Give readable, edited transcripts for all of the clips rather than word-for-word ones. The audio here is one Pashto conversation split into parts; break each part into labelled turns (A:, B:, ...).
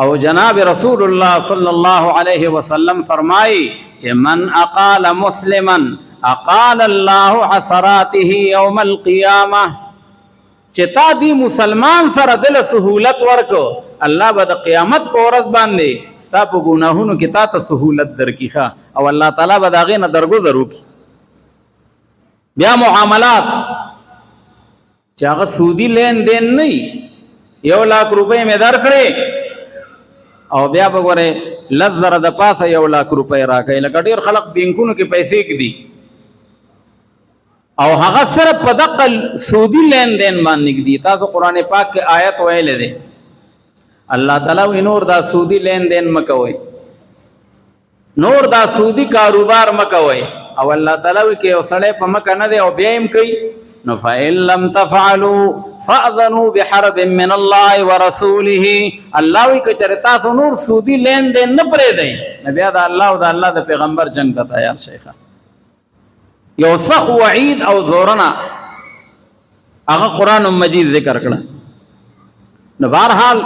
A: او جناب رسول الله صلی الله علیه وسلم فرمائی چې من اقال مسلما اقال الله عثراته یوم القیامه، چې تا دی مسلمان سره دل سهولت ورکو، الله به د قیامت په ورځ باندې ستا په ګناهونو کې تا ته سهولت درکړي او الله تعالی به د هغې نه درګذر وکړي. بیا معاملات چې هغه سودی لین دین نه وي، 1,00,000 روپۍ مې درکړې او بیا به ګورې 10,000 د پاسه 1,00,000 روپۍ راکوي. لکه ډېر خلق بینکونو کې پیسې ږدي او هغه صرف په دقه سودی لین دین باندې ږدي. تاسو قرآن پاک کې آیت ویلې دی، الله تعالی وی نور دا سودی لین دین مکوئ، نور دا سودی کاروبار مکوئ. او الله تعالی وی کې یو سړی په مکه نه دی او بیا یې کوي، نو فإن لم تفعلوا فأذنوا بحرب من الله ورسوله. الله وی که چېرې تاسو نور سودی لین دین نه پرېږدئ، نو بیا د الله او د الله د پیغمبر جنګ ته تیار شئ. یو سخت وعید او زورنا هغه قرآن مجید ذکر کړه. نو بہرحال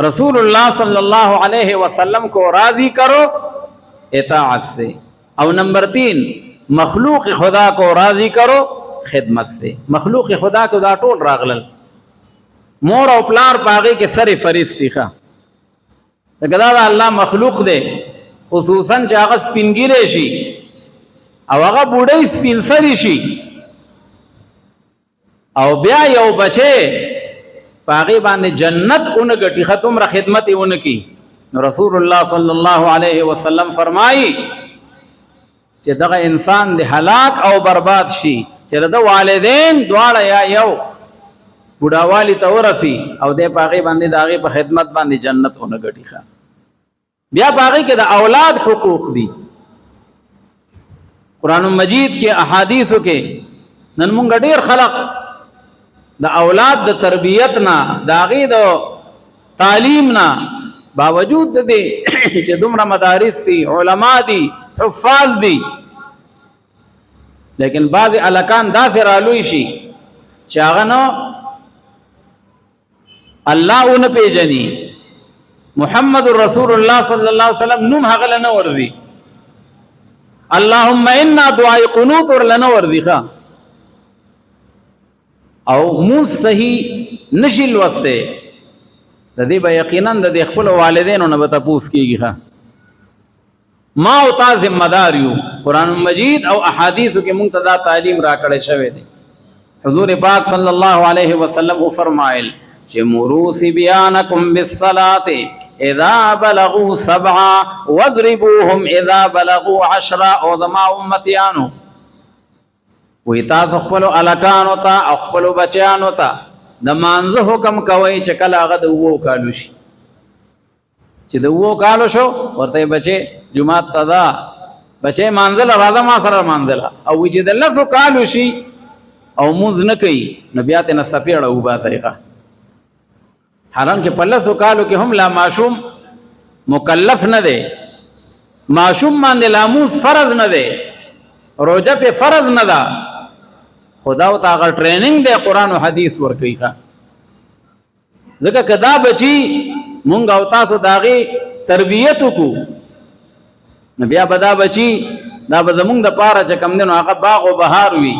A: رسول اللہ صلی اللہ علیہ وسلم کو راضی کرو اطاعت سے. او نمبر 3 مخلوق خدا کو راضی کرو خدمت سے. مخلوق خدا کو دا ټول راغلل، مور او پلار پاغي کې سر فرشتي ښه دا الله مخلوق دی، خصوصا چې هغه سپینګیری شي او هغه بوډۍ سپین سري شي او بیا یو بچه پاغي باندې جنت اون غټي ختم را خدمت اون کی. نو رسول الله صلی الله علیه وسلم فرمایي چې دغه انسان د هلاک او برباد شي چې د والدین دواړه یا یو بوډاوالی ته ورسي او د پاغي باندې داغه په خدمت باندې جنت اون غټي ښه. بیا پاغي کې د اولاد حقوق دي. قرآن مجید کې احادیثو کې نن مونږ ډېر خلق د اولاد د تربیت نه د هغې د تعلیم نه باوجود د دې چې دومره مدارس دي، علما دي، حفاظ دي، لیکن بعض الکان داسې رالوی شي چې هغه نو الله ونه پیژني، محمد رسول الله صلی الله علیه وسلم نوم هغه له نه ورځي، اللهم انا دعای قنوت ورلنه ورځي او مو صحیح نشي لوسته. د دې به یقینا د خپل والدینو نه به تپوس کیږي ما او تا ذمہ دار یو. قرآن مجید او احادیث کې مونږ ته دا تعلیم را کړی شوی دی. حضور پاک صلی الله علیه وسلم او فرمایل چې مروا صبیانکم بالصلاة اذا بلغوا 7 واضربوهم اذا بلغوا 10. او زما امتیانو وی تاسو خپلو الکانو ته او خپلو بچیانو ته د مانځه حکم کوئ چې کله هغه د 7 کالو شي. چې د 7 کالو شو ورته بچې جمعات ته ځه، بچې مانځله راځه ما سره مانځله. او چې د 10 کالو شي او مونځ نه کوي نو بیا ترې څپېړه وباسئ. حالانکه په 10 کالو کې هم لا ماشوم مکلف نه دی، ماشوم باندې لاموس فرض نه دی، روزه په فرض نه ده، خدا او تعالی ټریننګ دی قرآن او حدیث ورکوي. ځکه کدا بچي مونږ او تاسو داغي تربیت وکړو نو بیا به دا بچي دا به زمونږ د پاره چې کم دی نو هغه باغ او بهار وي.